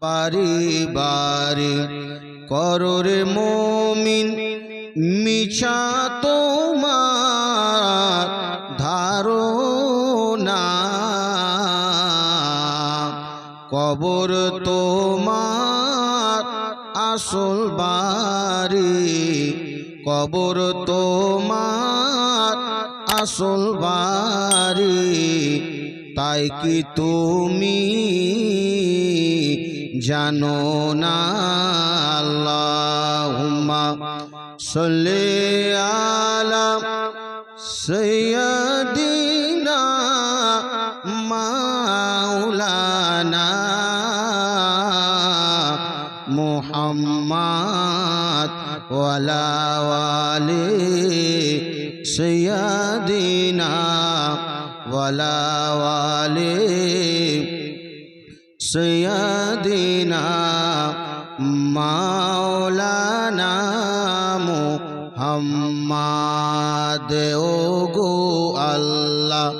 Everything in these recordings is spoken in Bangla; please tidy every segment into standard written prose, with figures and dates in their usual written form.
বারে বারে কররে মুমিন মিছা তোমার ধারণা, কবর তোমার আসল বাড়ি, কবর তোমার আসল বাড়ি। তাই কি তুমি জানো না? আল্লাহুম্মা সাল্লি আলা সাইয়্যিদিনা মাওলানা মুহাম্মদ ওয়ালা আলি সাইয়্যিদিনা ওয়ালা আলি সাইয়্যিদিনা মাওলানা মুহাম্মদ। ওগো আল্লাহ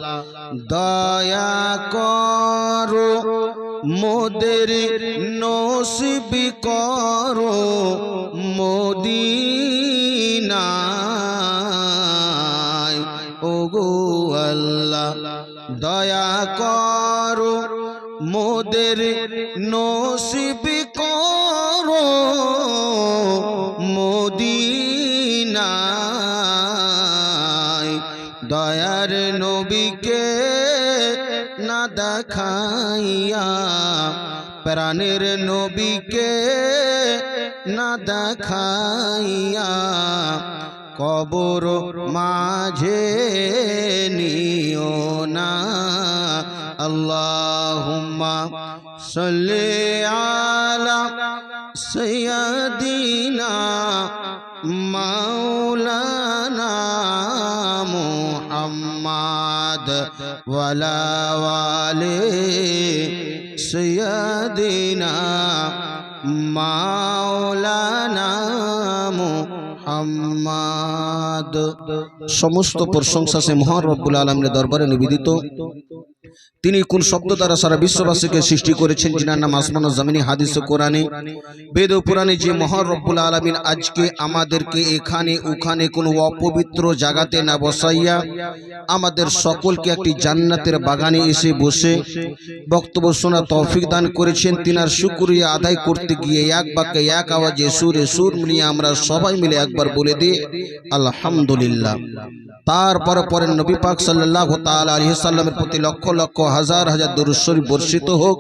দয়া করো মোদের নসিব করো মদিনায়। ওগো আল্লাহ দয়া করো মোদের নসিব করো মদিনায়। দয়ার নবীকে না দেখাইয়া, প্রাণের নবীকে না দেখাইয়া, কবর মাঝে নিও না। আল্লাহুম্মা সাল্লি আলা সাইয়্যিদিনা মাওলানা মুহাম্মদ ওয়ালা আলি সাইয়্যিদিনা মাওলানা মুহাম্মদ। সমস্ত প্রশংসা সে মহান রব্বুল আলামিনের দরবারে নিবেদিত। তিনি কোন শব্দ দ্বারা সারা বিশ্ববাসীকে সৃষ্টি করেছেন, যিনার নাম আসমান ও জমিনে, হাদিস ও কোরআনে, বেদ ও পুরাণে, যে মহান রব্বুল আলামিন আজকে আমাদেরকে এখানে ওখানে কোনো অপবিত্র জায়গাতে না বসাইয়া আমাদের সকলকে একটি জান্নাতের বাগানে এসে বসে বক্তব্য শোনা তৌফিক দান করেছেন। তিনার শুকরিয়া আদায় করতে গিয়ে এক বাক্যে এক আওয়াজে সুরে সুর মিলিয়ে আমরা সবাই মিলে একবার বলে দিই আলহামদুলিল্লাহ। তারপর পরে নবী পাক সাল্লাল্লাহু তাআলা আলাইহি সাল্লামের প্রতি লক্ষ লক্ষ হাজার হাজার দরুদ শরীফ বর্ষিত হোক,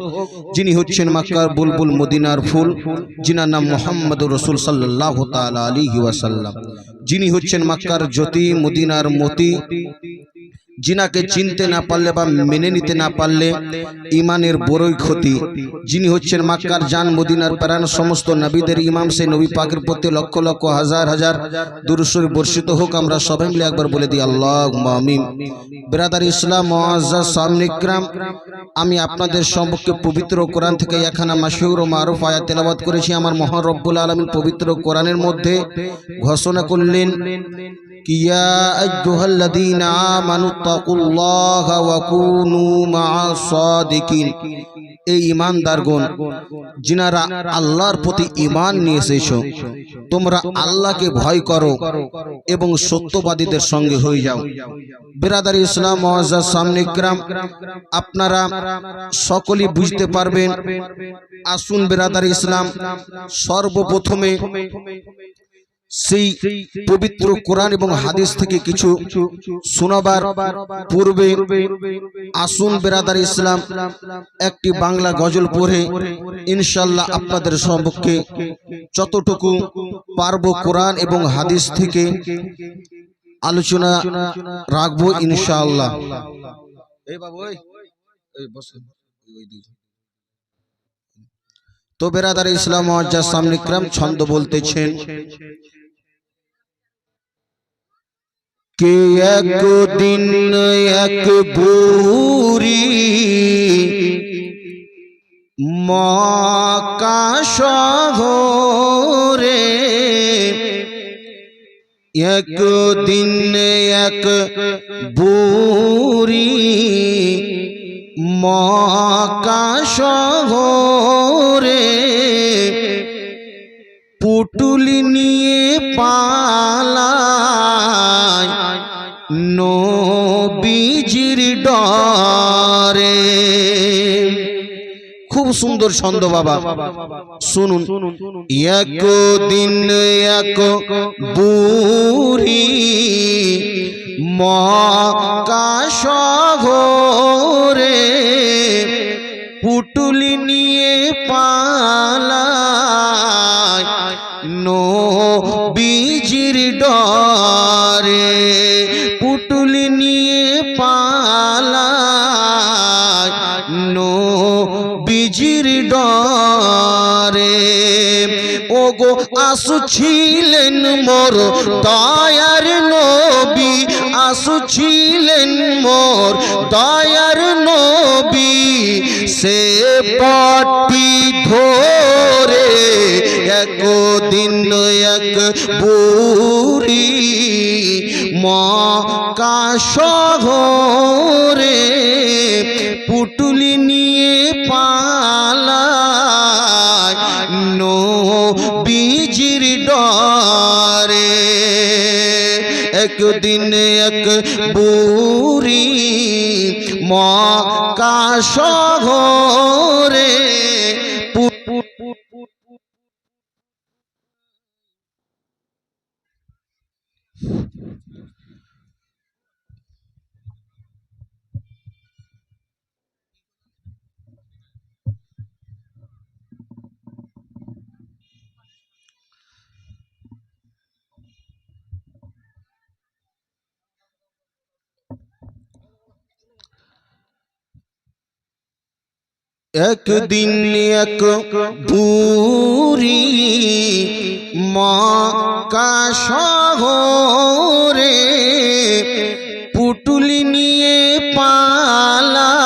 যিনি হচ্ছেন মক্কার বুলবুল মদিনার ফুল, যিনার নাম মুহাম্মদুর রাসূল সাল্লাল্লাহু তাআলা আলাইহি ওয়াসাল্লাম, যিনি হচ্ছেন মক্কার জ্যোতি মদিনার মতি, जिनाके चिनते ना पारले बा मेने निते ना पारले ईमानेर बड़ई क्षति, जिनि हच्छेन मक्कार जान मदिनार प्राण समस्त नबीदेर इमाम से नबी पाकेर प्रति लक्ष लक्ष हजार हजार दुरूद शरीफ बर्षित होक। आमरा सबाई मिले एकबार बोले दिई आल्लाहुम्मा आमीन। ब्रादार इस्लाम मुआज्जाज सामने इकराम, आमी आपनादेर सम्मुखे पवित्र कुरान थेके एकखाना माशहुर ओ मारुफ आयात तेलावत करेछि। आमार महान रब्बुल आलामीन पवित्र कुरानेर मध्ये घोषणा करलेन कि या अय्युहाल्लाযীনা আমানুত্তাকুল্লাহা ওয়া কুনু মা'আস সাদিকিন। এই ঈমানদারগণ जिनारा আল্লাহর প্রতি ঈমান নিয়ে এসেছো, তোমরা আল্লাহকে ভয় করো এবং সত্যবাদীদের সঙ্গে হয়ে যাও। বিরাদার ইসলাম মুআজ্জাজ সামনে ইকরাম, আপনারা সকলেই বুঝতে পারবেন। আসুন বিরাদার ইসলাম, সর্বপ্রথমে সেই পবিত্র কোরআন এবং হাদিস থেকে কিছু শোনাবার পূর্বে আসুন বিরাদার ইসলাম একটি বাংলা গজল পড়ে ইনশাআল্লাহ আপনাদের সম্মুখে যতটুকু পারবো কোরআন এবং হাদিস থেকে আলোচনা রাখবো ইনশাআল্লাহ। এই বাবু এই বসে তো বিরাদার ইসলাম মুআজ্জাজ সামনে ইকরাম ছন্দ বলতেছেন कि एक दिन एक बुरी मक्का शहरे, एक दिन एक बुरी मक्का शहरे পালায় নবীজির ডরে। খুব সুন্দর ছন্দ বাবা, শুনুন। একদিন এক বুড়ি মক্কা শহরে পুটুলি নিয়ে পালায় নবীজির ডরে, পুটুলি নিয়ে পালায় নবীজির ডরে। ওগো আসুছিলেন মোর দয়ার নবী, আসুছিলেন মোর দয়ার নবী, সে পটি ধরে একদিন এক বুড়ি মক্কা শহরে পুটুলি নিয়ে পালায় নবীজির ডরে। একদিন এক বুড়ি মক্কা শহরে একদিন এক বুড়ি মক্কা শহরে পুটুলি নিয়ে পালায়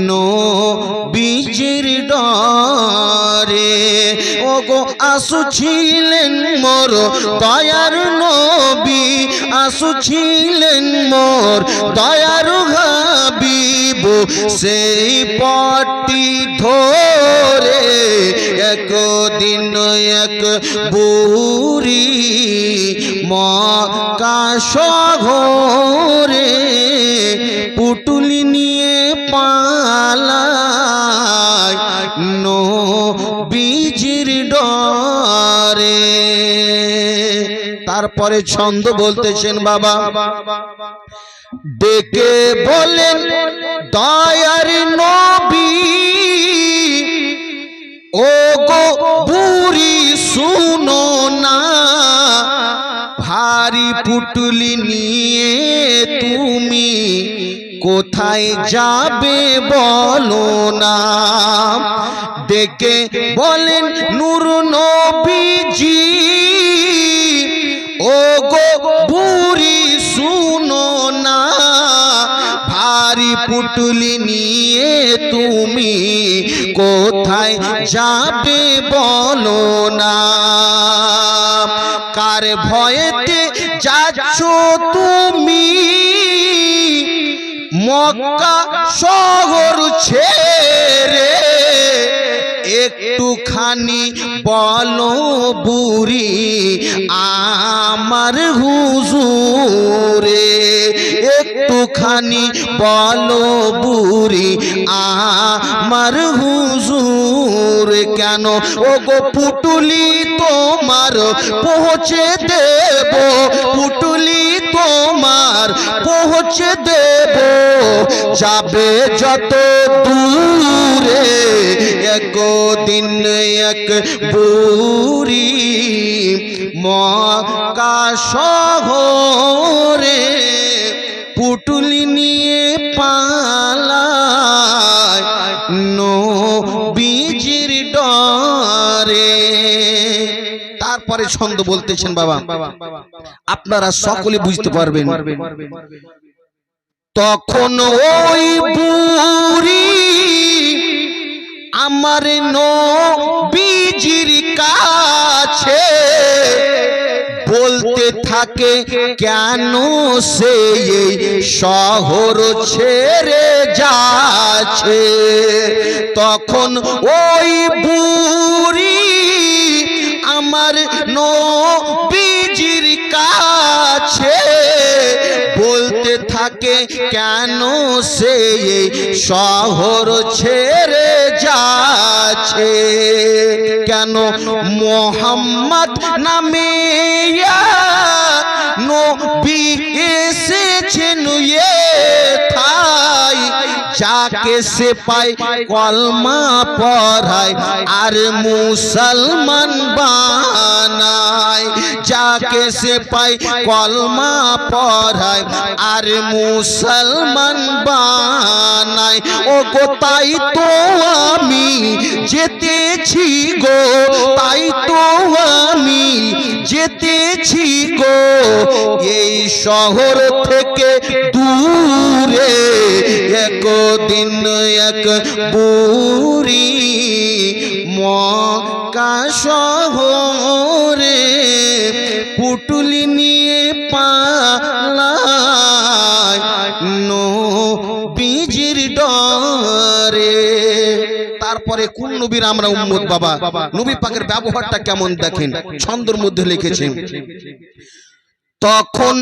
নবীজির ডরে। ওগো আসুছিলেন মোর দয়ার নবী, আসুছিলেন মোর দয়ার হাবিব, সেই পটি ধরে একদিন এক বুড়ি মক্কা শহরে পুটুলি নিয়ে পালায় নবীজির ডরে। তারপরে ছন্দ বলতেছেন বাবা, ডেকে বলেন দয়ার নবী, ও গো বুড়ি শুনো না, ভারী পুটুলি নিয়ে তুমি কোথায় যাবে বলো না। ডেকে বলেন নূর নবীজি, ও গো বুড়ি শুনো না, ভারী পুটুলি নিয়ে তুমি কোথায় যাবে বলো না। কার ভয়েতে যাচ্ছ তুমি মক্কা শহর ছেড়ে, একটুখানি বলো বুড়ি আমার হুজুরে, একটুখানি বলো বুড়ি আমার হুজুর, কেন ওগো পুটুলি তোমার পৌঁছে দেব, পুটুলি তোমার পৌঁছে দেব, যাবে যত দূরে একদিন এক বুড়ি মক্কা শহরে পুটুলি নিয়ে পালায় নবীজির ডরে। তারপরে ছন্দ বলতেছেন বাবা, আপনারা সকলে বুঝতে পারবেন। তখন ওই বুড়ি আমার নবীজির কাছে বলতে থাকে, কেন সে শহর ছেড়ে যাচ্ছে। তখন ওই বুড়ি আমার নবীজির কাছে বলতে থাকে কেন সে শহর ছেড়ে যাচ্ছে, কেন মোহাম্মদ নামে নবী এসেছেন থাই, যাকে সে পায় কলমা পড়ায় আর মুসলমান বানায়, যাকে সে পায় কলমা পড়ায় আর মুসলমান বানায়। ও গো তাই তো আমি যেতেছি গো, তাই তো আমি যেতেছি গো, এই শহর থেকে দূরে একদিন এক বুড়ি মক্কা শহরে পুটুলি নিয়ে পালায় নবীজির ডরে। তারপরে কোন নবীর আমরা উম্মত বাবা, নবী পাকের ব্যবহারটা কেমন দেখেন, ছন্দের মধ্যে লিখেছেন। তখন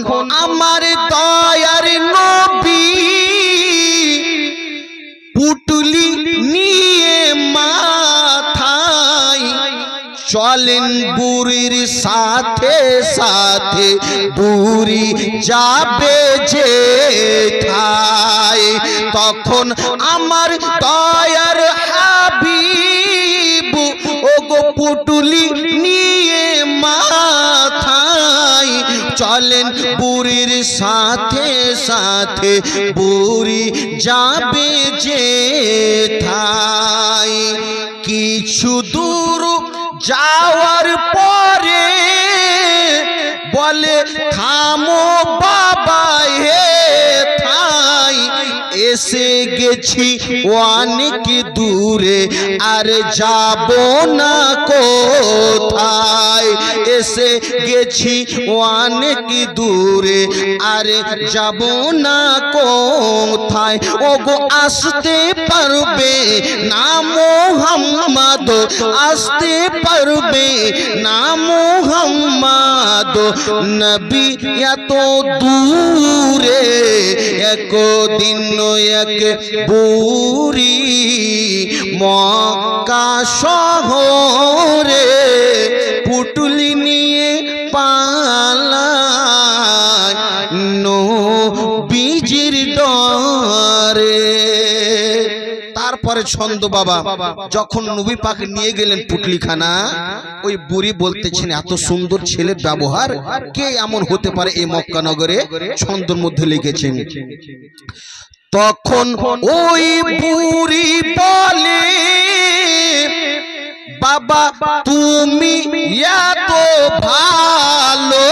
আমার দয়ার নবী পুটুলি নিয়ে মাথায় চলেন বুড়ির সাথে সাথে, বুড়ি যাবে যে ঠায়। তখন আমার দয়ার হাবিব ওগো পুটুলি নিয়ে মাথায় চলেন বুড়ির সাথে সাথে, বুড়ি যাবে যে ঠায়। কিছু দূর যাওয়ার পরে বলে থামো বাবা হে ঠাই, এসে গেছি অনেক দূরে আর যাব না কোথায়, এসে গেছি অনেক দূরে আর যাব না কোথায়। ওগো আসতে পারবে না মোহাম্মদ, আসতে পারবে না মোহাম্মদ, নবী এত দূরে একদিন এক বুড়ি মক্কা শহরে পুটুলি নিয়ে পালায় নবীজির ডরে। তারপরে ছন্দ বাবা, যখন নবী পাক নিয়ে গেলেন পুটলিখানা, ওই বুড়ি বলতেছেন এত সুন্দর ছেলের ব্যবহার কে এমন হতে পারে এই মক্কা নগরে, ছন্দের মধ্যে লিখেছেন। তখন ওই বুড়ি বলে বাবা তুমি এত ভালো,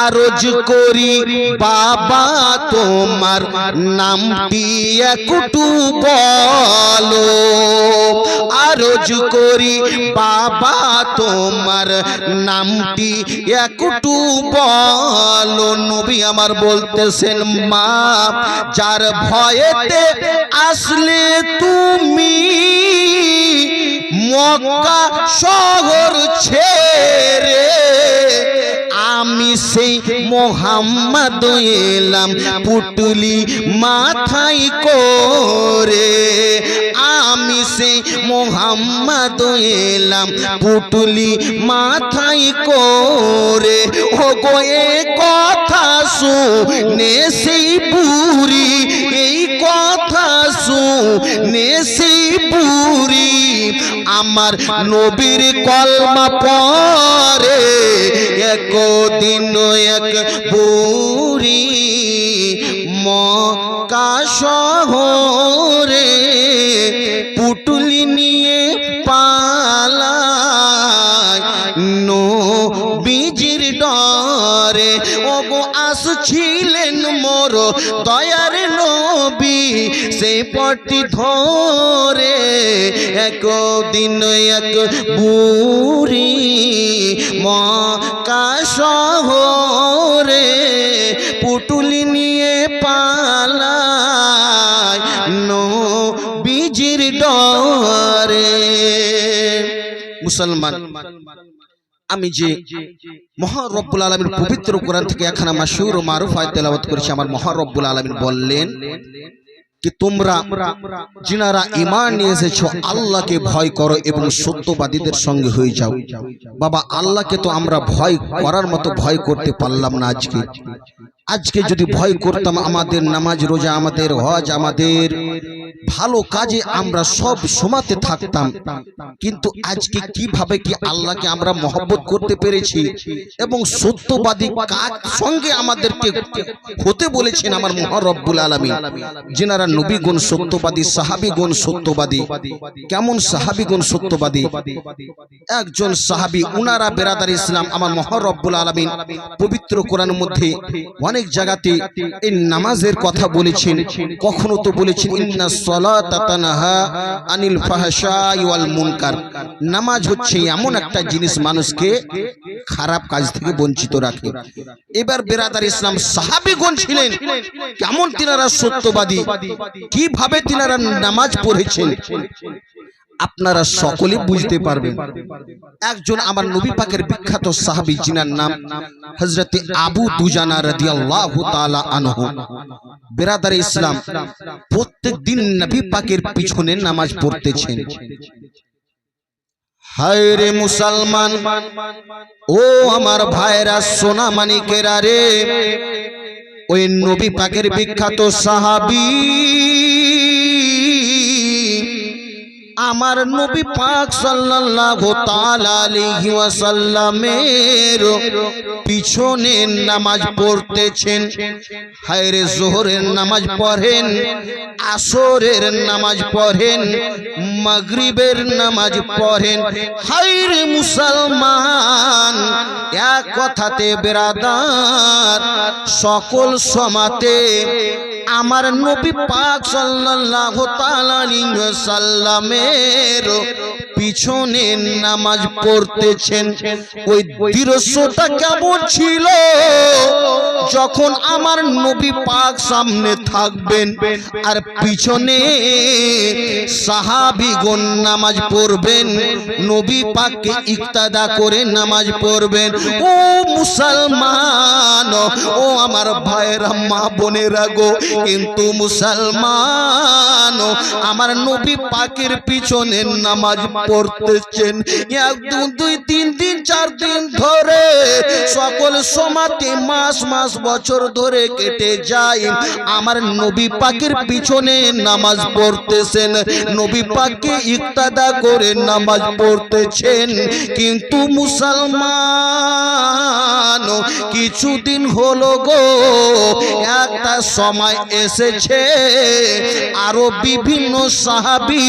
আরজ করি বাবা তোমার নামটি একটু বলো, আরজ করি বাবা তোমার নামটি একটু বলো। নবী আমার বলতেছেন মা যার ভয়েতে আসলে তুমি মক্কা শহর ছেড়ে, আমি সেই মোহাম্মদ এলাম পুটুলি মাথায় করে, আমি সেই মোহাম্মদ এলাম পুটুলি মাথায় করে। ও গো এ কথা শুনে সেই বুড়ি, এই কথা শুনে সেই বুড়ি আমার নবীর কলমা পড়ে একদিন এক বুড়ি মক্কা শহরে পুটুলি নিয়ে পালায় নবীজির ডরে। ওগো আসছিলেন মোর দয়ার নবী সে পটি ধরে একদিন এক বুড়ি মক্কা শহরে পুটুলি নিয়ে পালায় নবীজির ডরে। মুসলমান, আমি যে মহান রব্বুল আলামিন পবিত্র কোরআন থেকে একখানা মাশহুর ও মারুফ আয়াত তেলাওয়াত করেছি। আমার মহান রব্বুল আলামিন বললেন कि তোমরা जिनारा ईमान নিয়ে এসেছো আল্লাহকে ভয় করো এবং সত্যবাদীদের সঙ্গে হয়ে যাও। বাবা, আল্লাহকে তো আমরা ভয় করার মতো ভয় করতে পারলাম না। আজকে যদি ভয় করতাম, আমাদের নামাজ রোজা, আমাদের হজ, আমাদের ভালো কাজে আমরা সব সমাতে থাকতাম। কিন্তু আজকে কিভাবে কি আল্লাহকে আমরা মহব্বত করতে পেরেছি এবং সত্যবাদী কার সঙ্গে আমাদেরকে হতে বলেছেন আমার মহান রব্বুল আলামিন। जिनारा নবীগণ সত্যবাদী, সাহাবীগণ সত্যবাদী। কেমন সাহাবীগণ সত্যবাদী? একজন সাহাবী, উনারা বেরাদার ইসলাম, আমার মহান রব্বুল আলামিন পবিত্র কোরআনের মধ্যে অনেক জায়গাতে এই নামাজের কথা বলেছেন। কখনো তো বলেছেন ইন্নাস সালাতা তানহা আনিল ফাহশাই ওয়াল মুনকার। নামাজ হচ্ছে এমন একটা জিনিস মানুষকে খারাপ কাজ থেকে বঞ্চিত রাখে। এবার বেরাদার ইসলাম সাহাবীগণ ছিলেন কেমন, তিনারা সত্যবাদী, কিভাবে তিনারা নামাজ পড়েছেন আপনারা সকলে বুঝতে পারবেন। একজন আমার নবী পাকের বিখ্যাত সাহাবী, जिनार नाम হযরত আবু দুজানা রাদিয়াল্লাহু তাআলা আনহু। বেরাদার ইসলাম প্রত্যেক দিন নবী পাকের পিছনে নামাজ পড়তেছেন। হায় রে মুসলমান, ও আমার ভাইরা, সোনা মানিকেরা রে, ওই নবী পাকের বিখ্যাত সাহাবী আমার নবী পাক সাল্লাল্লাহু তাআলা আলাইহি ওয়াসাল্লামের পিছনে নামাজ পড়তেছেন। হায়রে যোহরের নামাজ পড়েন, আসরের নামাজ পড়েন, মাগরিবের নামাজ পড়েন। হায়রে মুসলমান, এক কথাতে বেরাদার, সকল সমাতে আমার নবী পাক সাল্লাল্লাহু তাআলা আলাইহি ওয়াসাল্লামের পিছনে নামাজ পড়তেছেন। ওই দৃশ্যটা কেমন ছিল, যখন আমার নবী পাক সামনে থাকবেন আর পিছনে সাহাবীগণ নামাজ পড়বেন, নবী পাককে ইক্তাদা করে নামাজ পড়বেন। ও মুসলমান, ও আমার ভাইরা, মা বোনেরা গো, কিন্তু মুসলমান আমার নবী পাকের পিছনে নামাজ পড়তেছেন। এক দুই তিন দিন চার দিন ধরে, সকল সমাতে মাস মাস বছর ধরে কেটে যায়, আমার নবী পাকের পিছনে নামাজ পড়তেছেন, নবী পাককে ইক্তাদা করে নামাজ পড়তেছেন। কিন্তু মুসলমান, কিছুদিন হলো গো, একটা সময় এসেছে আরো বিভিন্ন সাহাবী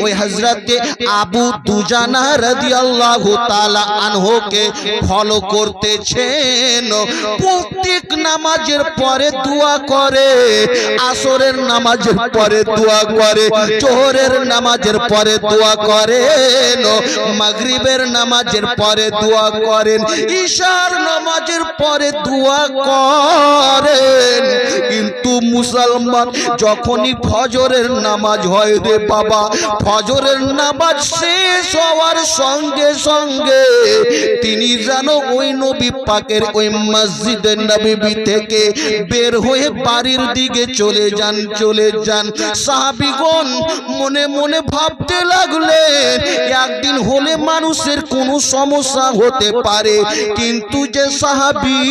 ওই হযরতে আবু দুজানা রাদিয়াল্লাহু তাআলা আনহুকে ফলো করতেছেন। প্রত্যেক নামাজের পরে দোয়া করে, আসরের নামাজের পরে দোয়া করে, যোহরের নামাজের পরে দোয়া করেন, মাগরিবের নামাজের পরে দোয়া করেন, ঈশার নামাজের পরে দোয়া করেন। কিন্তু মুসলমান, যখনই ফজরের নামাজ হয় রে বাবা, ফজরের নামাজ শেষ হওয়ার সঙ্গে সঙ্গে তিনি যেন ওই নবী পাকের ওই মসজিদে নববী থেকে বের হয়ে বাড়ির দিকে চলে যান। সাহাবীগণ মনে মনে ভাবতে লাগলেন, একদিন হলে মানুষের কোনো সমস্যা হতে পারে, কিন্তু যে সাহাবী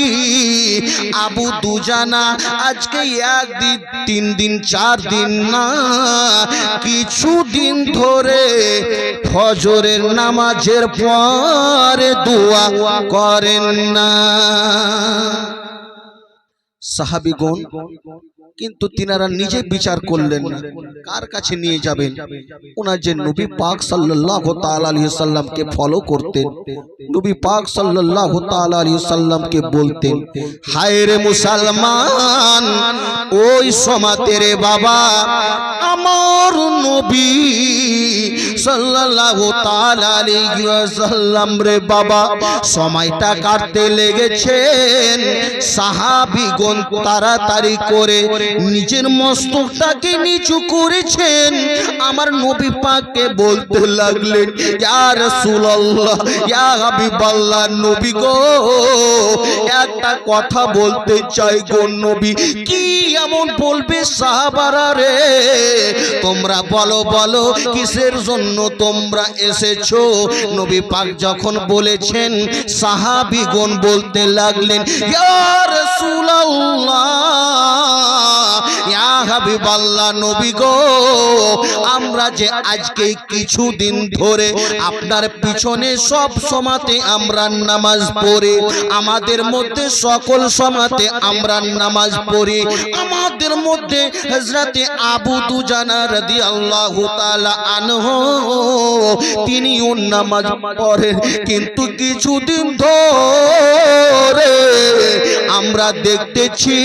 আবু দুজানা আজকে একদিন, তিন দিন, চার দিন না, কিছুদিন ধরে ফজরের নামাজের পরে দোয়া করেন না। সাহাবীগণ কিন্তু তিনারা নিজে বিচার করলেন না, কার কাছে নিয়ে যাবেন? ওনার যে নবী পাক সাল্লাল্লাহু তাআলা আলাইহি সাল্লামকে ফলো করতেন, নবী পাক সাল্লাল্লাহু তাআলা আলাইহি সাল্লামকে বলতেন, হায় রে মুসলমান, ওই সমাতে রে বাবা, আমার নবী সাল্লাল্লাহু তাআলা আলাইহি ওয়াসাল্লাম রে বাবা সময়টা কাটতে লেগেছেন সাহাবীগণ তাড়াতাড়ি করে নিজের মস্তকটাকে নিচু করেছেন আমার নবী পাককে বলতে লাগলেন ইয়া রাসূলুল্লাহ ইয়া হাবিবাল্লাহ নবী গো একটা কথা বলতে চাই গো নবী কি এমন বলবে সাহাবারা রে তোমরা বলো বলো কিসের জন্য তোমরা এসেছো নবী পাক যখন বলেছেন সাহাবীগণ বলতে লাগলেন ইয়া রাসূলুল্লাহ ইয়া হাবিবাল্লাহ নবী গো আমরা যে আজকে কিছুদিন ধরে আপনার পিছনে সব সময়তে আমরা নামাজ পড়ি আমাদের মধ্যে সকল সময়তে আমরা নামাজ পড়ি আমাদের মধ্যে হযরতে আবু দুজানা রাদিয়াল্লাহু তাআলা আনহু তিনিও নামাজ পড়েন কিন্তু কিছুদিন ধরে আমরা দেখতেছি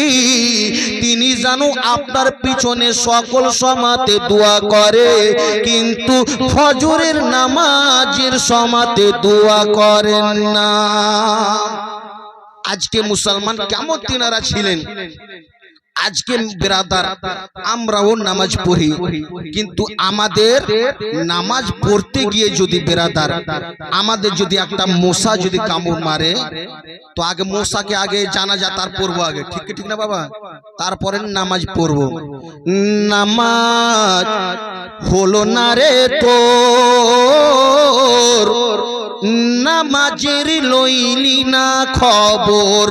তিনি জানো আপনার পিছনে সকল সময়তে দোয়া করে কিন্তু ফজরের নামাজের সময়তে দোয়া করেন না আজকে মুসলমান কেমন তিনারা ছিলেন আজকে বিরাদার আমরাও নামাজ পড়ি কিন্তু আমাদের নামাজ পড়তে গিয়ে যদি বিরাদার আমাদের যদি একটা মশা যদি কামড় মারে তো আগে মশাকে আগে জানাজা তার পড়বো আগে ঠিক ঠিক না বাবা তারপরে নামাজ পড়বো নামাজ হলো না রে তোর নামাজের লইলি না খবর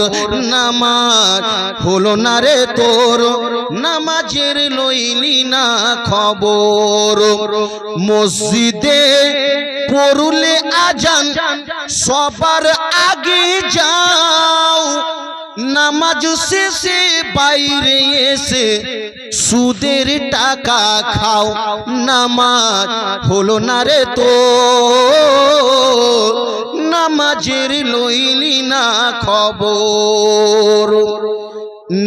নামাজ হলো না রে তোর নামাজের লইলি না খবর মসজিদে পড়লে আজান সবার আগে যাও নামাজ শেষে বাইরে এসে সুদের টাকা খাও নামাজ হলো না রে তো নামাজের লইলি না খবর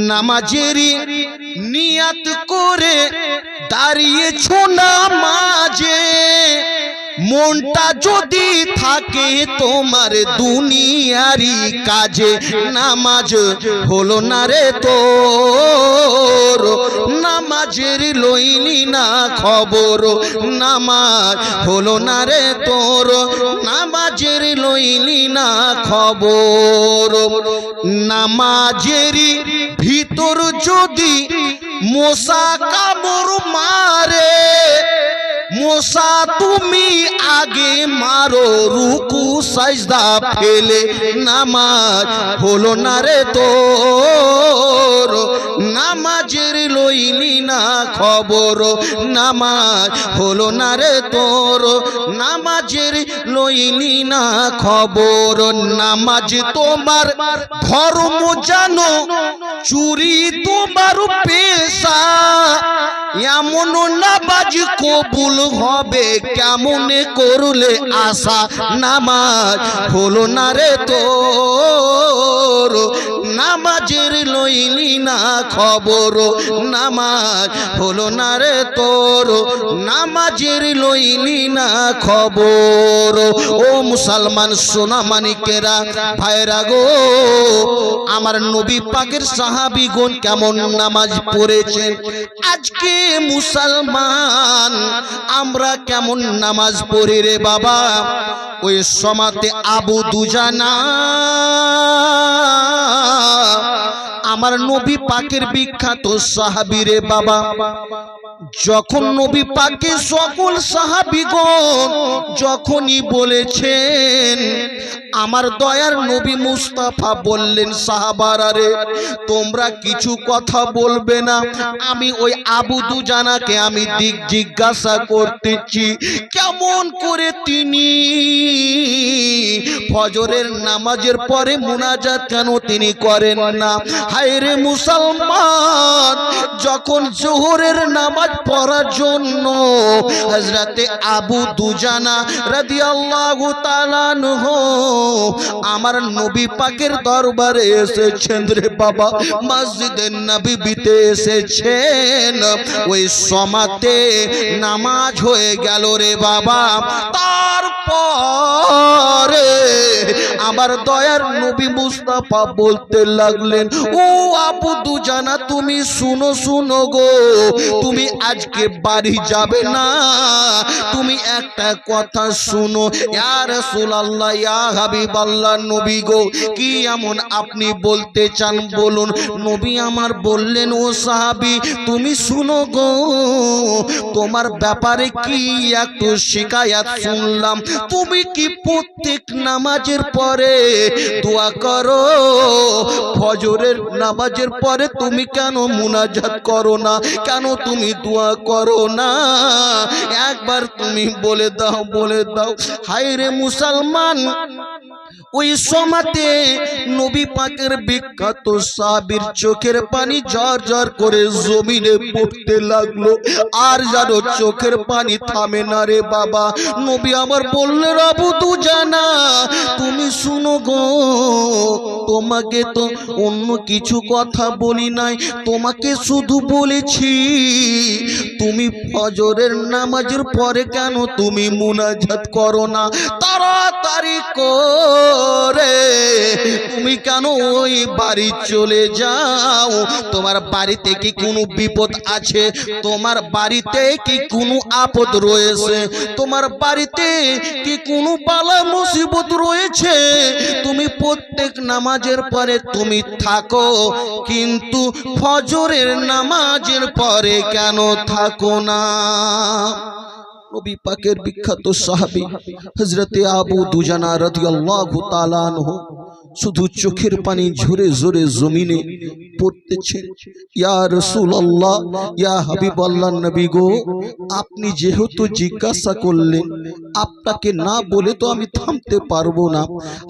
নামাজের নিয়াত করে দাঁড়িয়েছো নামাজে মনটা যদি থাকে তোমার দুনিয়ারি কাজে নামাজ হলো না রে তোর নামাজের লইলি না খবর নামাজ হলো না রে তোর নামাজের লইলি না খবর নামাজের ভিতর যদি মশা কামড় মারে মশা তুমি আগে মারো রুকু সাজদা ফেলে নামাজ হলো না রে তোর নামাজের লইলি না খবর নামাজ হলো না রে তোর নামাজের লইলি না খবর নামাজ তোমার ধর্ম জানো চুরি তোমার পেশা এমন নামাজ কবুল হবে কেমনে করলে আশা নামাজ হলো না রে তোর নামাজের লইলি না খবর নামাজ হলো না রে তোর নামাজের লইলি না খবর ও মুসলমান সোনা মানিকেরা ভাইরা গো আমার নবী পাকের সাহাবীগণ কেমন নামাজ পড়েছেন আজকে মুসলমান আমরা কেমন নামাজ পড়ি রে বাবা ওই সমাতে আবু দুজানা আমার নবী পাকের বিখ্যাত সাহাবী রে বাবা যখন নবী পাকে সকল সাহাবীগণ যখনই বলেছেন আমার দয়ার নবী মুস্তাফা বললেন সাহাবারা রে তোমরা কিছু কথা বলবে না আমি ওই আবু দুজানাকে আমি দিক জিজ্ঞাসা করতেছি কেমন করে তিনি ফজরের নামাজের পরে মুনাজাত কেন তিনি করেন না হায় রে মুসলমান যখন জোহরের নামাজ পড়ার জন্য হযরতে আবু দুজানা রাদিয়াল্লাহু তাআলা আনহু আমার নবী পাকের দরবারে এসেছেন রে বাবা, মসজিদে নববীতে এসেছেন। ওই সমাতে নামাজ হয়ে গেল রে বাবা। তারপরে আমার দয়ার নবী মুস্তাফা বলতে লাগলেন, ও আবু দুজানা তুমি শুনো শুনো গো, তুমি আজকে বাড়ি যাবে না, তুমি একটা কথা শুনো। ইয়া রাসূলুল্লাহ, ইয়া হাবিবাল্লাহ, নবী গো কি এমন আপনি বলতে চান বলুন। নবী আমার বললেন, ও সাহাবী তুমি শুনো গো, তোমার ব্যাপারে কি একটু শিকায়াত শুনলাম। তুমি কি প্রত্যেক নামাজের পরে দোয়া করো? ফজরের নামাজের পরে তুমি কেন মুনাজাত করো না? কেন তুমি দোয়া করো না? একবার তুমি বলে দাও, বলে দাও। হায় রে মুসলমান, ওই সমাতে নবী পাকের বিখ্যাত সাহাবীর চোখের পানি ঝরঝর করে জমিনে পড়তে লাগলো, আর যেন চোখের পানি থামে না রে বাবা। নবী আমার বললেন, আবু দুজানা তুমি শুনো গো, তোমাকে তো অন্য কিছু কথা বলি নাই, তোমাকে শুধু বলেছি তুমি ফজরের নামাজের পরে কেন তুমি মুনাজাত করো না? তাড়াতাড়ি করে তুমি কেন ওই বাড়ি চলে যাও? তোমার বাড়িতে কি কোনো বিপদ আছে? তোমার বাড়িতে কি কোনো আপদ রয়েছে? তোমার বাড়িতে কি কোনো বালা মুসিবত রয়েছে? তুমি প্রত্যেক নামাজের পরে তুমি থাকো, কিন্তু ফজরের নামাজের পরে কেন থাকো না? নবী পাকের বিখ্যাত সাহাবী হযরতে আবু দুজানা রাদিয়াল্লাহু তাআলা আনহু শুধু চোখের পানি ঝরে ঝরে জমিনে পড়তেছেন। ইয়া রাসূলুল্লাহ, ইয়া হাবিবাল্লাহ, নবী গো আপনি যেহেতু জিজ্ঞাসা করলেন, আপনাকে না বলে তো আমি থামতে পারবো না।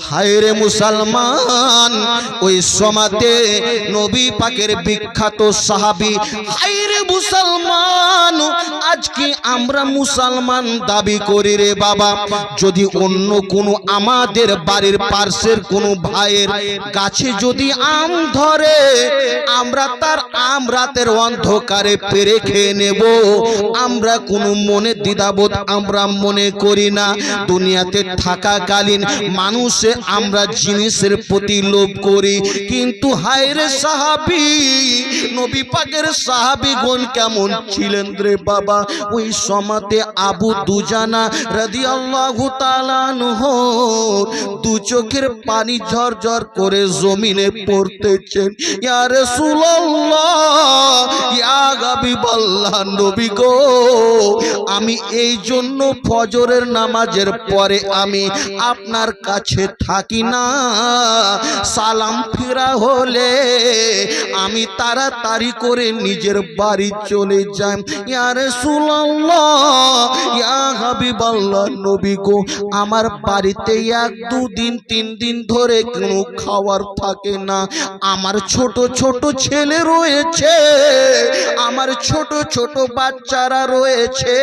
হায় রে মুসলমান, ওই সমাতে নবী পাকের বিখ্যাত সাহাবী, হায় রে মুসলমান, আজকে আমরা মুসলমান দাবি করি রে বাবা, যদি অন্য কোনো আমাদের বাড়ির পাশের কোনো ভাইয়ের গাছে যদি আম ধরে, আমরা তার আম রাতের অন্ধকারে পেরে খেয়ে নেব, আমরা কোনো মনে দ্বিধাবোধ আমরা মনে করি না। দুনিয়াতে থাকাকালীন মানুষে আমরা জিনিসের প্রতি লোভ করি, কিন্তু হায় রে সাহাবী, নবী পাকের সাহাবীগণ কেমন ছিলেন রে বাবা। ওই সমাতে আবু দুজানা রাদিয়াল্লাহু তাআলা আনহু দু চোখের পানি ঝরঝর করে জমিনে পড়তেছেন। ইয়া রাসূলুল্লাহ, ইয়া হাবিবাল্লাহ, নবী গো আমি এই জন্য ফজরের নামাজের পরে আমি আপনার কাছে থাকি না, সালাম ফিরা হলে আমি তাড়াতাড়ি করে নিজের বাড়ি চলে যাই। ইয়া রাসূলুল্লাহ, ইয়া হাবিবাল্লাহ, নবী গো আমার বাড়িতে 1-2 দিন 3 দিন ধরে কোনো খাবার থাকে না, আমার ছোট ছোট ছেলে রয়েছে, আমার ছোট ছোট বাচ্চারা রয়েছে।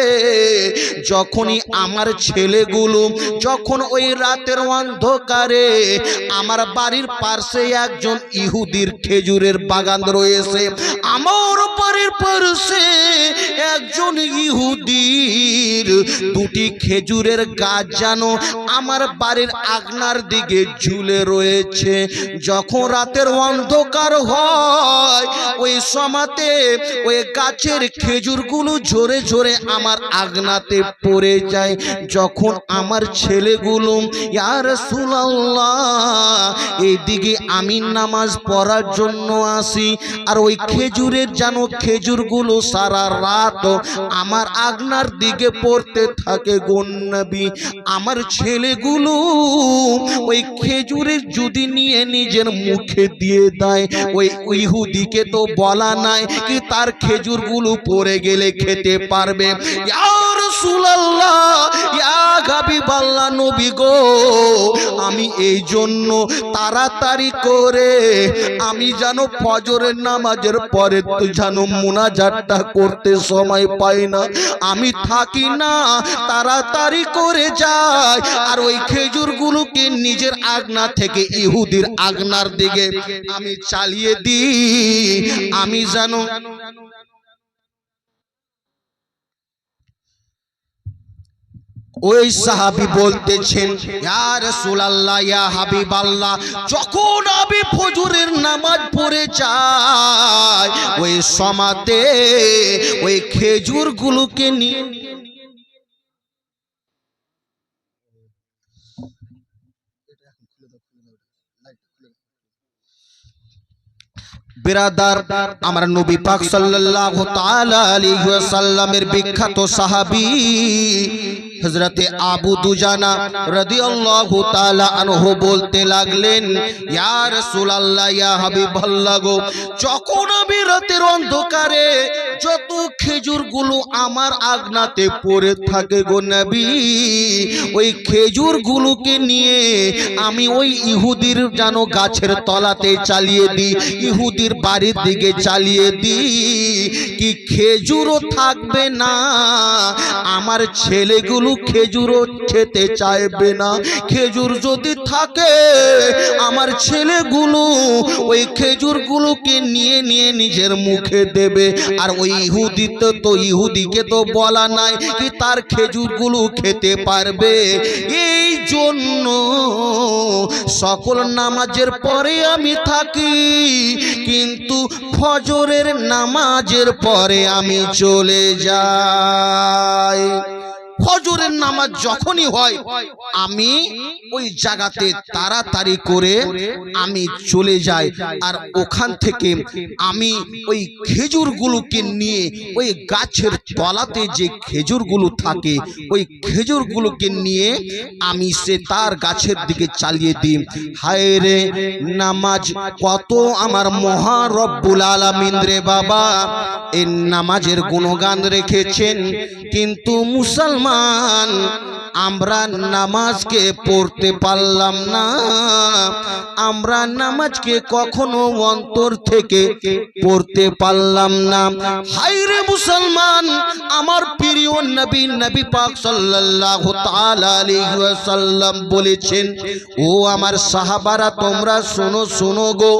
যখনই আমার ছেলেগুলো যখন ওই রাতের অন্ধকারে আমার বাড়ির পাশে একজন ইহুদির খেজুরের বাগান রয়েছে, আমার বাড়ির পাশে একজন ইহুদির 2টি খেজুরের গাছ যেন আমার বাড়ির আগনার দিকে ঝুলে রয়েছে। যখন রাতের অন্ধকার হয় ওই সমাতে ওই গাছের খেজুরগুলো ঝরে ঝরে আমার আগনাতে পড়ে যায়। যখন আমার ছেলেগুলো ইয়া রাসূলুল্লাহ এইদিকে আমি নামাজ পড়ার জন্য আসি, আর ওই খেজুরের যেন খেজুরগুলো সারা রাত আমার আগনার দিকে পড়তে থাকে গো নবী। আমার ছেলেগুলো ওই খেজুরের যদি নিয়ে নিজের মুখে দিয়ে দেয়, ওই ইহুদিকে তো বলা নাই কি তার খেজুরগুলো পড়ে গেলে খেতে পারবে। ইয়া রাসূলুল্লাহ, ইয়া হাবিবাল্লাহ, নবী গো আমি এই জন্য তাড়াতাড়ি করে আমি যেন ফজরের নামাজের পরে তো যেন মুনাজাতটা করতে সময় পাই না, আমি থাকি না, তাড়াতাড়ি করে যাই আর ওই খেজুরগুলোকে নিজের আগনা থেকে ইহুদির আগনার দিকে আমি চালিয়ে দিই। আমি যেন ওই সাহাবী বলতেছেন, ইয়া রাসূলুল্লাহ, ইয়া হাবিবাল্লাহ, যখন আমি ফজরের নামাজ পড়ে যাই ওই সমাতে ওই খেজুরগুলোকে নিয়ে বিরাদার, আমার নবী পাক সাল্লাল্লাহু তাআলা আলাইহি ওয়াসাল্লামের বিখ্যাত সাহাবী হযরতে আবু দুজানা রাদিয়াল্লাহু তাআলা আনহু বলতে লাগলেন, ইয়া রাসূলুল্লাহ, ইয়া হাবিবাল্লাহ গো, যখন আমি রাতের অন্ধকারে যত খেজুরগুলো আমার আগনাতে পড়ে থাকে গো নবী, ওই খেজুরগুলোকে নিয়ে আমি ওই ইহুদির যেন গাছের তলাতে চালিয়ে দিই, ইহুদির বাড়ির দিকে চালিয়ে দিই, কি খেজুরও থাকবে না, আমার ছেলেগুলো খেজুরও খেতে চাইবে না, খেজুর যদি থাকে আমার ছেলেগুলো ওই খেজুরগুলোকে নিয়ে নিয়ে নিজের মুখে দেবে, আর ওই ইহুদিতে তো ইহুদিকে তো বলা নাই কি তার খেজুরগুলো খেতে পারবে। এই জন্য সকল নামাজের পরে আমি থাকি, কিন্তু ফজরের নামাজের পরে আমি চলে যাই। ফজরের নামাজ যখনই হয় আমি ওই জায়গাতে তাড়াতাড়ি করে আমি চলে যাই, আর ওখান থেকে আমি ওই খেজুরগুলোকে নিয়ে ওই গাছের তলাতে যে খেজুরগুলো থাকে ওই খেজুরগুলোকে নিয়ে আমি সে তার গাছের দিকে চালিয়ে দিই। হায় রে নামাজ কত আমার মহা রব্বুল আলামিন রে বাবা, এই নামাজের গুণগান রেখেছেন, কিন্তু মুসলমান আমরা নামাজকে পড়তে পারলাম না, আমরা নামাজকে কখনো অন্তর থেকে পড়তে পারলাম না। হায়রে মুসলমান, আমার প্রিয় নবী নবী পাক সাল্লাল্লাহু তাআলা আলাইহি ওয়াসাল্লাম বলেছেন, ও আমার সাহাবারা তোমরা শোনো শোনো গো,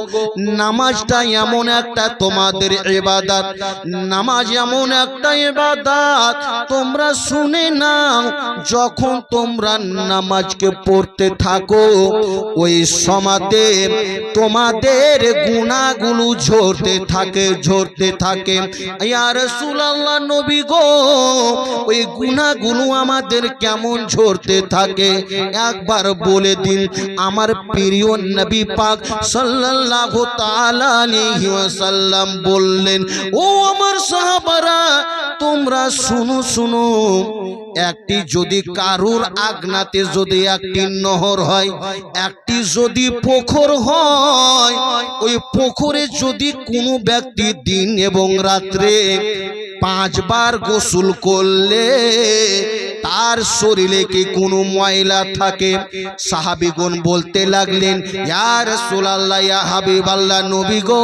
নামাজটা এমন একটা তোমাদের ইবাদত, নামাজ এমন একটা ইবাদত তোমরা শুনে নাও, যখন তোমরা নামাজকে পড়তে থাকো ওই সমাতে তোমাদের গুনাহগুলো ঝরতে থাকে। ইয়া রাসূলুল্লাহ নবী গো, ওই গুনাহগুলো আমাদের কেমন ঝরতে থাকে একবার বলে দিন। আমার প্রিয় নবী পাক সাল্লাল্লাহু তাআলা আলাইহি ওয়াসাল্লাম বললেন, ও আমার সাহাবারা তোমরা শুনো শুনো, একটি যদি কারুর আগনাতে যদি একটি নহর হয়, একটি যদি পুকুর হয়, ওই পুকুরে যদি কোনো ব্যক্তি দিন এবং রাত্রে 5 বার গোসল করলে তার শরীরে কি কোনো ময়লা থাকে? সাহাবীগণ বলতে লাগলেন, ইয়া রাসূলুল্লাহ, ইয়া হাবিবাল্লাহ নবী গো,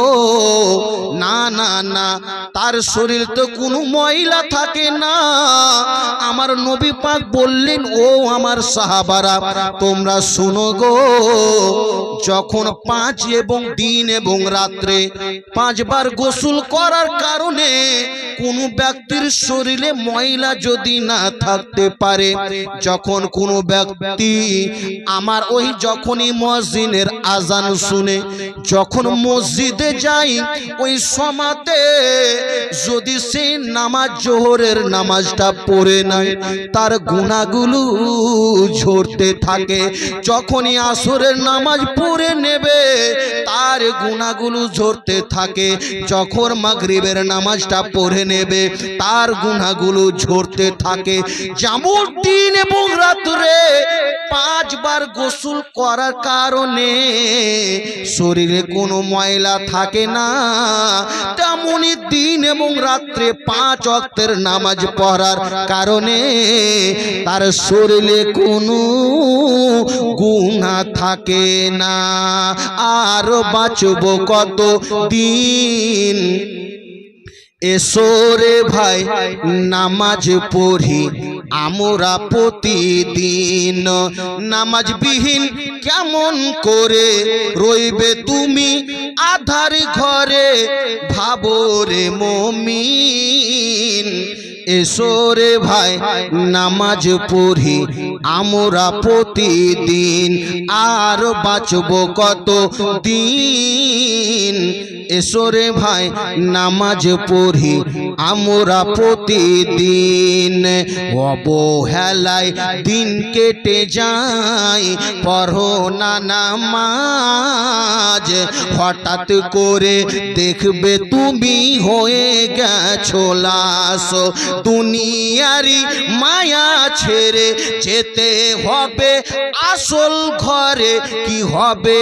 না না না, তার শরীর তো কোনো ময়লা থাকে না। আমার নবী পাক বললেন, ও আমার সাহাবারা তোমরা শুনো গো, যখন 5 এবং দিন এবং রাত্রে 5 বার গোসল করার কারণে কোনো ব্যক্তির শরীরে ময়লা যদি না থাকতে পারে, যখন কোনো ব্যক্তি আমার ওই যখনই মুয়াজ্জিনের আজান শুনে যখন মসজিদে যাই, ওই সমাতে যদি সেই নামাজ জোহরের নামাজটা পড়ে নেয় তার গুনাহগুলো ঝরতে থাকে, যখনই আসরের নামাজ পড়ে নেবে তার গুনাহগুলো ঝরতে থাকে, যখন মাগরিবের নামাজটা পড়ে নেবে তার গুনাহগুলো ঝরতে থাকে। যেমন তেমন দিন এবং রাত্রে 5 বার গোসল করার কারণে শরীরে কোনো ময়লা থাকে না, তেমনই দিন এবং রাত্রে 5 ওয়াক্তের নামাজ পড়ার কারণে তার শরীরে কোনো গুনাহ থাকে না। আর বাঁচব কত দিন, এসো রে ভাই নামাজ পড়ি আমরা প্রতিদিন। নামাজবিহীন কেমন করে রইবে তুমি আধার ঘরে, ভাবো রে মুমিন। এসো রে ভাই নামাজ পড়ি আমরা প্রতিদিন, আর বাঁচব কত দিন। এসো রে ভাই নামাজ পড়ি আমরা প্রতিদিন। অবহেলায় দিন কেটে যায়, পড়ো না নামাজ। হঠাৎ করে দেখবে তুমি হয়ে গেছো লাশ। দুনিয়ারি মায়া ছেড়ে যেতে হবে আসল ঘরে, কি হবে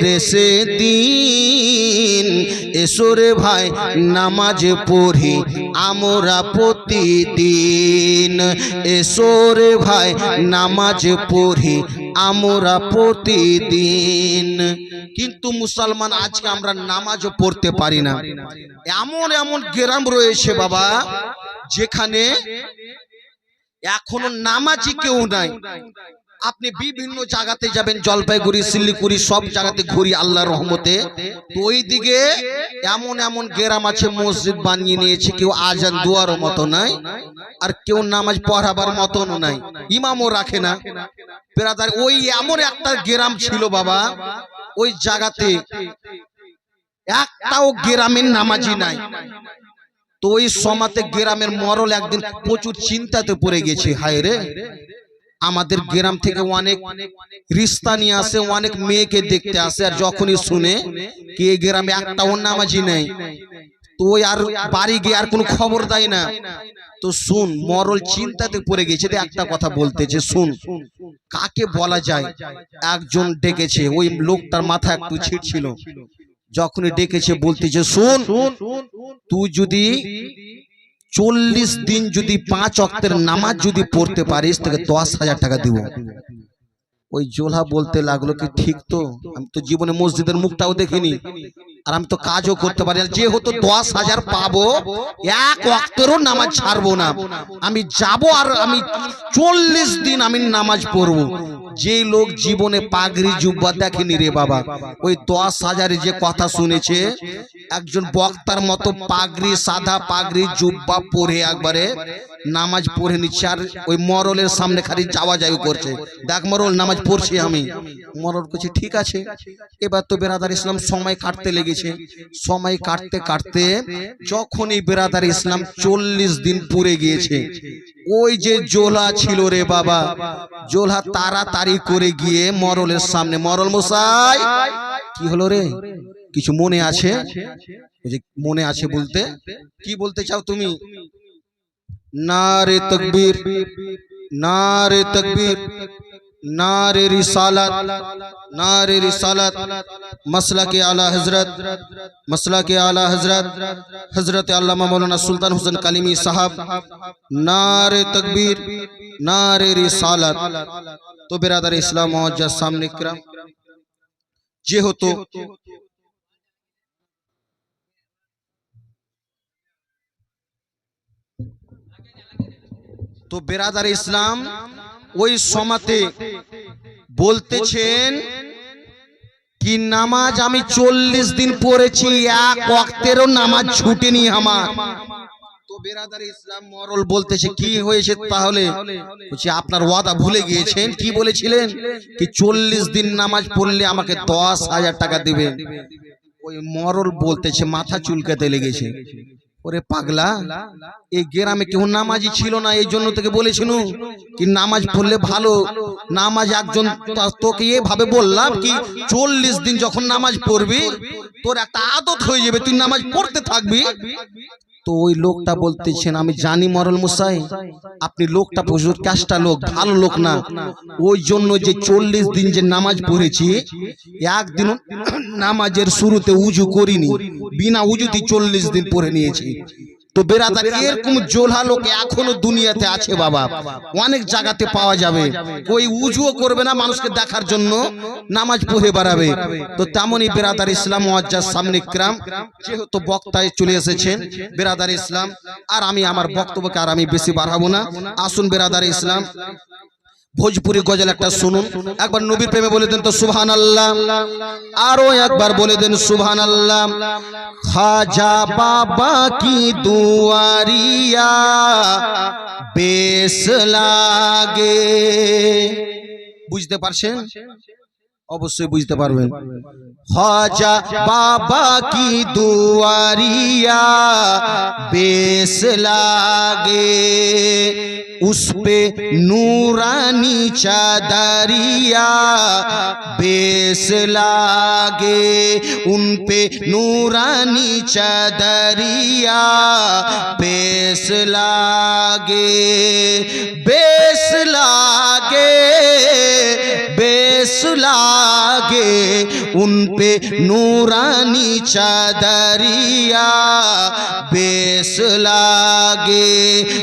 রে সেদিন। এসো রে ভাই নামাজ পড়ি আমরা প্রতিদিন। এসো রে ভাই নামাজ পড়ি আমরা প্রতিদিন। কিন্তু মুসলমান আজকে আমরা নামাজও পড়তে পারি না। এমন এমন গ্রাম রয়েছে বাবা যেখানে এখনো নামাজি কেউ নাই। আপনি বিভিন্ন জায়গাতে যাবেন, জলপাইগুড়ি শিলিগুড়ি সব জায়গাতে ঘুরি আল্লাহর রহমতে। তো ওই দিকে এমন এমন গ্রাম আছে মসজিদ বানিয়ে নিয়েছে, কেউ আজান দুয়ারও মতো নাই, আর কেউ নামাজ পড়াবার মতনও নাই, ইমামও রাখে না। ব্রাদার ওই এমন একটা গ্রাম ছিল বাবা, ওই জায়গাতে একটাও গ্রামের নামাজি নাই। তো ওই সমাতে গ্রামের মরল একদিন প্রচুর চিন্তাতে পড়ে গেছে, হায় রে আমাদের গ্রাম থেকে অনেক রিস্তা নিয়ে আসে, অনেক মেয়েকে দেখতে আসে, আর যখনই শুনে কি এই গ্রামে একটাও নামাজি নেই, তো ওই আর বাড়ি গিয়ে আর কোনো খবর দেয় না। তো শুন, মরল চিন্তাতে পড়ে গেছে, একটা কথা বলতেছে, শুন কাকে বলা যায়। একজন ডেকেছে, ওই লোকটার মাথা একটু ছিট ছিল, যখনই ডেকেছে বলতেছে, শুন তুই যদি 40 দিন যদি 5 ওয়াক্তের নামাজ যদি পড়তে পারিস তোকে 10,000 টাকা দিব। ওই জোলা বলতে লাগলো কি ঠিক তো, আমি তো জীবনে মসজিদের মুখটাও দেখিনি, আর আমি তো কাজও করতে পারি না, যেহেতু 10,000 পাবো 1 ওয়াক্তেরও নামাজ ছাড়বো না, আমি যাব আর আমি 40 দিন আমি নামাজ পড়বো। যে লোক জীবনে পাগড়ি জুব্বা দেখেনি রে বাবা, ওই 10,000 যে কথা শুনেছে, একজন বক্তার মতো পাগড়ি সাদা পাগড়ি জুব্বা পরে একবারে নামাজ পড়ে নিচ্ছে, আর ওই মরলের সামনে খালি যাওয়া যাই করছে, দেখ মরল নামাজ পড়ছি আমি। মরল করছে ঠিক আছে। এবার তো বেরাদার ইসলাম সময় কাটতে লেগেছে, সময় কাটতে কাটতে যখনই বেরাদার ইসলাম 40 দিন পুরে গিয়েছে, ওই যে জোলা ছিল রে বাবা, জোলা তাড়াতাড়ি করে গিয়ে মরলের সামনে, মরল মশাই কি হলো রে, কিছু মনে আছে? মনে আছে বলতে কি বলতে চাও তুমি? नारे तकबीर, नारे तकबीर, नारे रिसालत, नारे रिसालत, मसला के आला हजरत, मसला के आला हजरत हजरत अल्लामा मौलाना सुल्तान हुसैन कलीमी साहब, नारे तकबीर, नारे रिसालत। तो बिरादर इस्लाम मुअज्जज सामने किराम, जेहेतु तो बेरादार इस्लाम ওই সমাতে বলতেছেন কি নামাজ আমি 40 দিন পড়েছি, 1 ওয়াক্তেরও নামাজ ছুটেনি আমার। তো বেরাদার ইসলাম মরল বলতেছে কি হয়েছে তাহলে? বলছে আপনার ওয়াদা ভুলে গিয়েছেন, কি বলেছিলেন কি 40 দিন নামাজ পড়লে আমাকে 10,000 টাকা দিবেন। ওই মরল বলতেছে মাথা চুলকাতে লেগেছে, ওরে পাগলা এই গ্রামে কেউ নামাজি ছিল না, এই জন্য তোকে বলেছিল কি নামাজ পড়লে ভালো। নামাজ একজন তোকে এভাবে বললাম কি 40 দিন যখন নামাজ পড়বি তোর একটা আদত হয়ে যাবে, তুই নামাজ পড়তে থাকবি। তো তো ওই লোকটা বলতেছেন আমি জানি মরল মশাই আপনি লোকটা প্রচুর কাজটা লোক ভালো লোক না, ওই জন্য যে 40 দিন যে নামাজ পড়েছি একদিন নামাজের শুরুতে উজু করিনি, বিনা উজুতে 40 দিন পড়ে নিয়েছি। তো বেরাদার এরকম জোলা লোক এখনো দুনিয়াতে আছে বাবা, অনেক জায়গাতে পাওয়া যাবে। ওই উজুও করবে না, মানুষকে দেখার জন্য নামাজ পড়ে বেড়াবে। তো তেমনই বেরাদার ইসলাম মুআজ্জাজ সামনে কিরাম, যেহেতু বক্তায় চলে এসেছেন বেরাদার ইসলাম, আর আমি আমার বক্তব্যকে আর আমি বেশি বাড়াবো না। আসুন বেরাদার ইসলাম ভোজপুরি গজল একটা শুনুন, একবার নবীর প্রেমে বলে দেন তো সুবহানাল্লাহ, আরো একবার বলে দেন সুবহানাল্লাহ। খাজা বাবা কি দুয়ারিয়া বেশ লাগে, বুঝতে পারছেন? অবশ্যই বুঝতে পারবেন। খাজা বাবা কি দুয়ারিয়া বেশ লাগে, उस पे नूरानी चादरिया बेस लागे, उन पे नूरानी चादरिया बेस लागे, बेस लागे, बेस लागे, उन पे नूरानी चादरिया बेस लागे,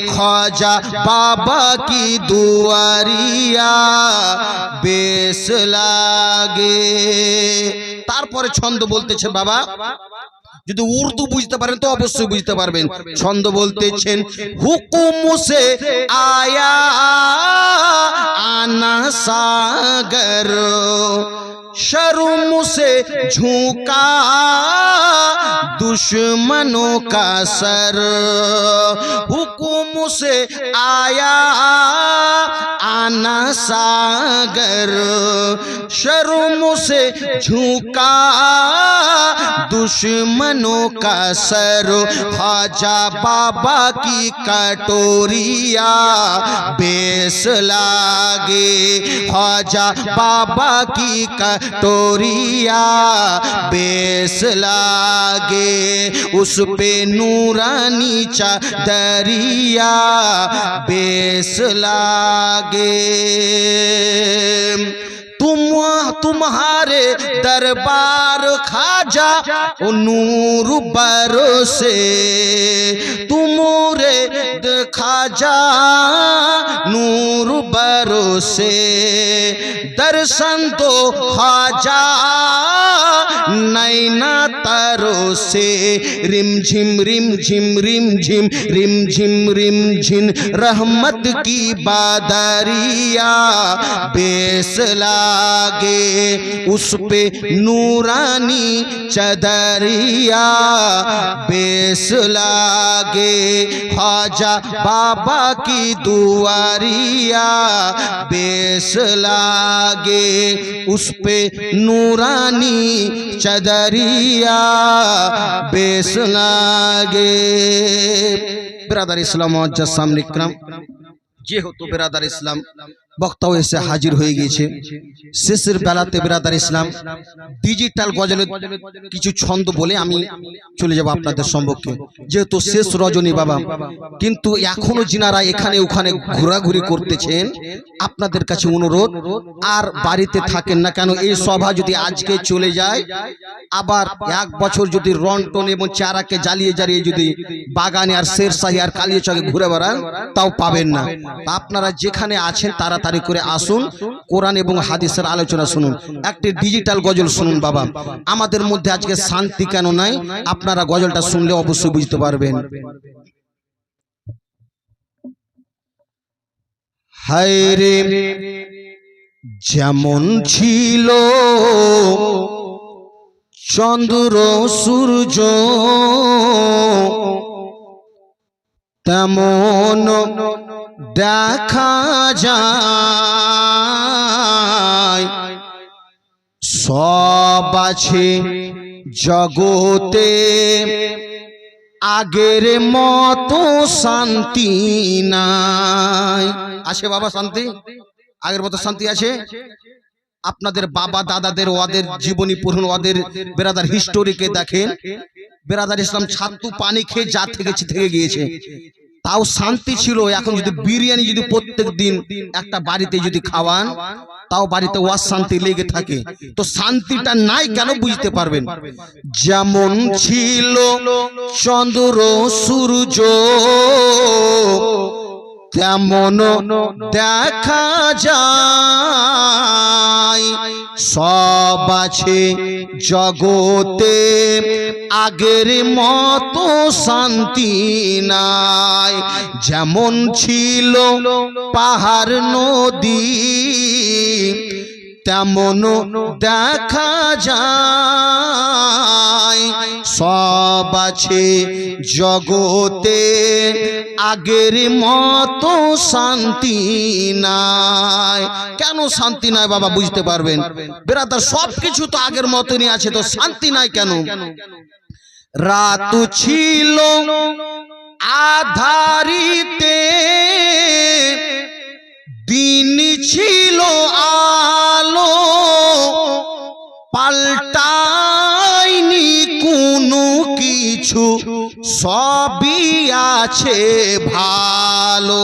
ख्वाजा बाबा की दुआरिया बेस लागे। তারপরে ছন্দ বলতেছে বাবা, যদি উর্দু বুঝতে পারেন তো অবশ্যই বুঝতে পারবেন। ছন্দ বলতেছেন হুকুম সে আয়া আনা সাগর, शर्म से झुका दुश्मनों का सर, हुकुम से आया आना सागर, शर्म से झुका दुश्मनों का सर, ख्वाजा बाबा की कटोरिया बेस लागे, ख्वाजा बाबा की कटोरिया बेस लागे, उस पे नूरानी चादरिया बेस लागे। तुम्हारे दरबार खाजा नूर बरसे, तुमरे खाजा नूर बरसे, दर्शन तो खाजा नैना तरो से, रिम झिम रिम झिम रिम झिम रिम झिम रिम झिम रहमत की बादरिया बेस लागे, उस पे नूरानी चदरिया बेस लागे, ख्वाजा बाबा की दुआरिया बेस लागे, उस पे नूरानी चदरिया बेस लागे। बिरादर इस्लाम मुआज्जाज सामने इकराम, যেহেতু বেরাদার ইসলাম বক্তাও এসে হাজির হয়ে গিয়েছে, শেষের বেলাতে বেরাদার ইসলাম ডিজিটাল গজলের কিছু ছন্দ বলে আমি চলে যাব আপনাদের সম্মুখে, যেহেতু শেষ রজনী বাবা। কিন্তু এখনো যিনারা এখানে ওখানে ঘোরাঘুরি করতেছেন, আপনাদের কাছে অনুরোধ, আর বাড়িতে থাকেন না কেন, এই সভা যদি আজকে চলে যায়, আবার 1 বছর যদি রন্টন এবং চারাকে জ্বালিয়ে জ্বালিয়ে যদি বাগানে আর শেরশাহী আর কালিয়াচকে ঘুরে বেড়ান তাও পাবেন না। আপনারা যেখানে আছেন তাড়াতাড়ি করে আসুন, কোরআন এবং হাদিসের আলোচনা শুনুন, একটি ডিজিটাল গজল শুনুন বাবা। আমাদের মধ্যে আজকে শান্তি কেন নাই, আপনারা গজলটা শুনলে অবশ্যই বুঝতে পারবেন। হায় রে যেমন ছিল চন্দ্র সূর্য, তেমন দেখা যায়, সব আছে জগতে আগের মতো শান্তি নাই। আছে বাবা শান্তি? আগের মতো শান্তি আছে? আপনাদের বাবা দাদাদের ওদের জীবনী পড়ুন, ওদের বেরাদার হিস্টোরিকে দেখেন, বেরাদার ইসলাম ছাতু পানি খেয়ে যা থেকে গিয়েছে, তাও শান্তি ছিল। এখন যদি বিরিয়ানি যদি প্রত্যেক দিন একটা বাড়িতে যদি খাওয়ান, তাও বাড়িতে অশান্তি লেগে থাকে। তো শান্তিটা নাই কেন বুঝতে পারবেন। যেমন ছিল চন্দ্র সূর্য তেমন দেখা যায়, সব আছে জগতে আগের মতো শান্তি নাই। যেমন ছিল পাহাড় নদী তেমন দেখা যায়, সব আছে জগতে আগের মতো শান্তি নাই। কেন শান্তি নাই বাবা বুঝতে পারবেন। বেরাদার সবকিছু তো আগের মতনই আছে, তো শান্তি নাই কেন। রাত ছিল আধারিতে দিন ছিল আলো, পাল্টায়নি কোনো কিছু, সবই আছে ভালো।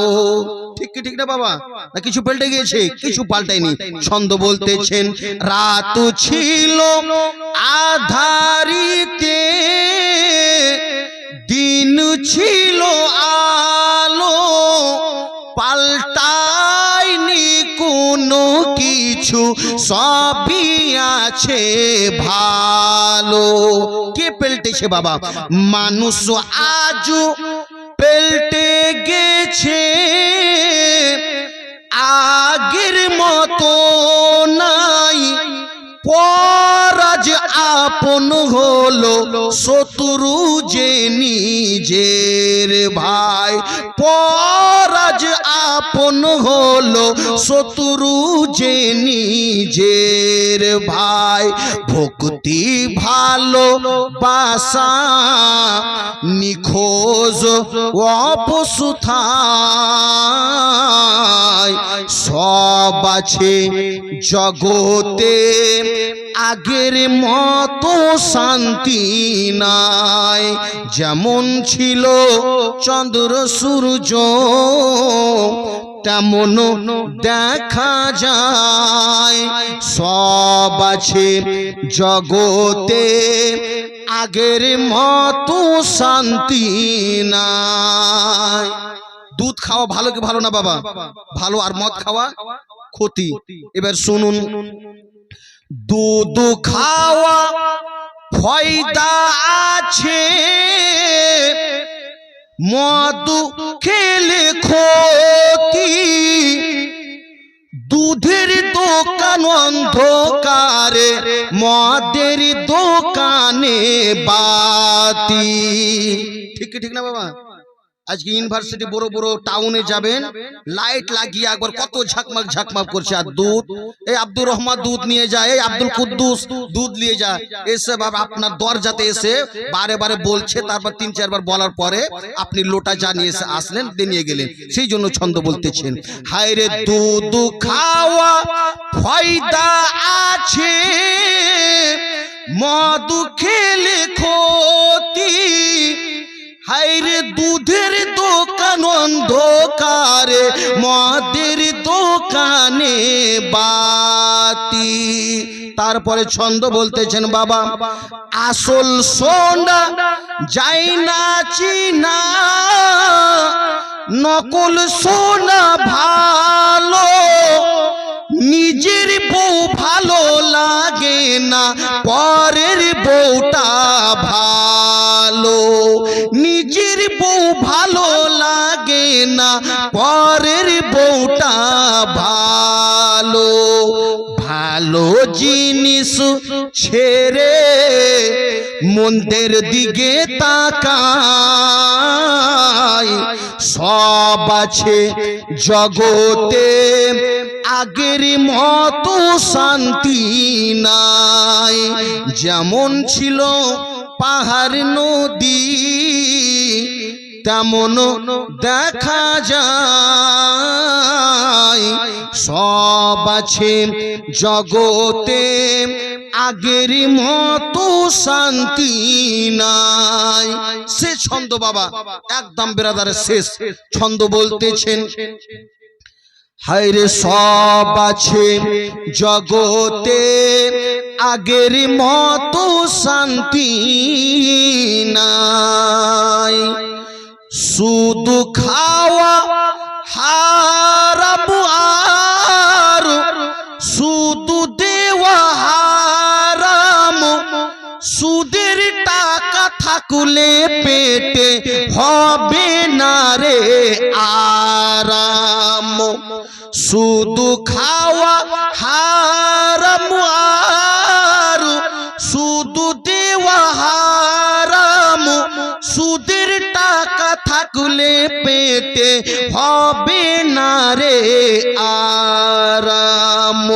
ঠিক কি ঠিক না বাবা? না কিছু পাল্টে গিয়েছে? কিছু পাল্টায়নি। ছন্দ বলতেছেন রাত ছিল আধারিতে দিন ছিল আলো, পাল্টায়নি কোনো কিছু, সবই আছে ভালো। কে পাল্টেছে বাবা? মানুষ আজও পাল্টে গেছে, আগের মতো নাই। পরাজ আপন হলো, শত্রু যে নিজের ভাই। পরাজ আপন হলো, শত্রু যে নিজের ভাই। ভক্তি ভালো বাসা নিখোঁজ অপসুথায়, সব আছে জগতে আগের মতো শান্তি নাই। যেমন ছিল চন্দ্র সূর্য তেমন দেখা যায়, সব আছে জগতে আগের মতো শান্তি নাই। দুধ খাওয়া ভালো কি ভালো না বাবা? ভালো। আর মদ খাওয়া ক্ষতি। এবার শুনুন, দুধ খাওয়া ফায়দা আছে, মদ খেলে ক্ষতি। দুধের দোকান অন্ধকারে, মদের দোকানে বাতি। ঠিক কি ঠিক না বাবা? আজকে ইউনিভার্সিটি বড় বড় টাউনে যাবেন, লাইট লাগিয়ে একবার কত ঝাকমাক ঝাকমাক করছে। আর দুধ, এই আব্দুর রহমান দুধ নিয়ে যায়, এই আব্দুল কুদ্দুস দুধ নিয়ে যায়, এসে বাবা আপনার দরজাতে এসে বারে বারে বলছে, তারপর 3-4 বার বলার পরে আপনি লোটা জানিয়ে এসে আসলেন, নিয়ে গেলেন। সেই জন্য ছন্দ বলতেছেন, হায় রে দুধ খাওয়া ফায়দা আছে, মদ খেলে ক্ষতি। হায়রে দুধের দোকান অন্ধকারে, মদের দোকানে বাতি। তারপরে ছন্দ বলতেছেন বাবা, আসল সোনা যায় না চিনা, নকল সোনা ভালো। নিজের বউ ভালো লাগে না, পরের বউটা ভালো। নিজের বউ ভালো লাগে না, পরের বউটা ভালো। ভালো জিনিস ছেড়ে মন্দের দিকে তাকায়, সব আছে জগতে আগের মতো শান্তি নাই। যেমন ছিল পাহাড় নদী তেমন দেখা যায়, সব আছে জগতে আগের মতো শান্তি নাই। সে ছন্দ বাবা একদম বেরাদারের শেষ ছন্দ বলতেছেন, হায়রে সব আছে জগতে আগের মতো শান্তি নাই, শুধু খাওয়া হারাম আর শুধু দেওয়া হারাম, সুদের টাকা থাকলে পেটে হবে না রে আরাম, শুধু খাওয়া হারাম আর শুধু দেওয়া হারাম, সুদের টাকা থাকলে পেটে হবে না রে আরাম,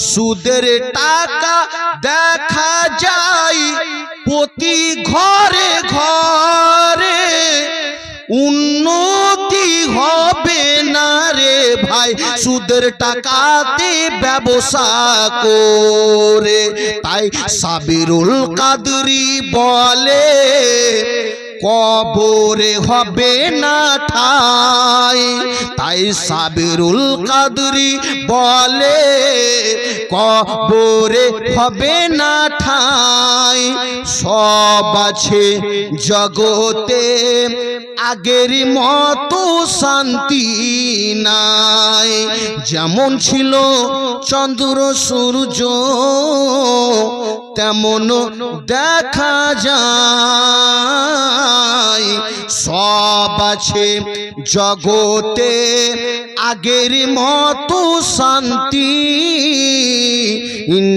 সুদের টাকা দেখা যায় প্রতি ঘরে ঘরে, উন্নতি হবে না রে ভাই সুদের টাকাতে ব্যবসা করে। তাই সাবিরুল কাদরি বলে কবরে হবে না ঠাই, তাই সাবিরুল কাদরি বলে কবরে হবে না ঠাই, সব আছে জগতে আগের মতো শান্তি নাই, যেমন ছিল চন্দ্র সূর্য তেমন দেখা যায়, সব আছে জগতে আগের মতো শান্তি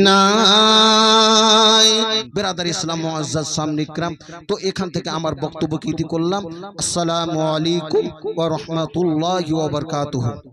নাই। বেরাদার ইসলাম মুআজ্জাজ সামনে ইকরাম, তো এখান থেকে আমার বক্তব্য কি করলাম। আসসালামু আলাইকুম ওয়া রাহমাতুল্লাহি ওয়া বারাকাতুহু।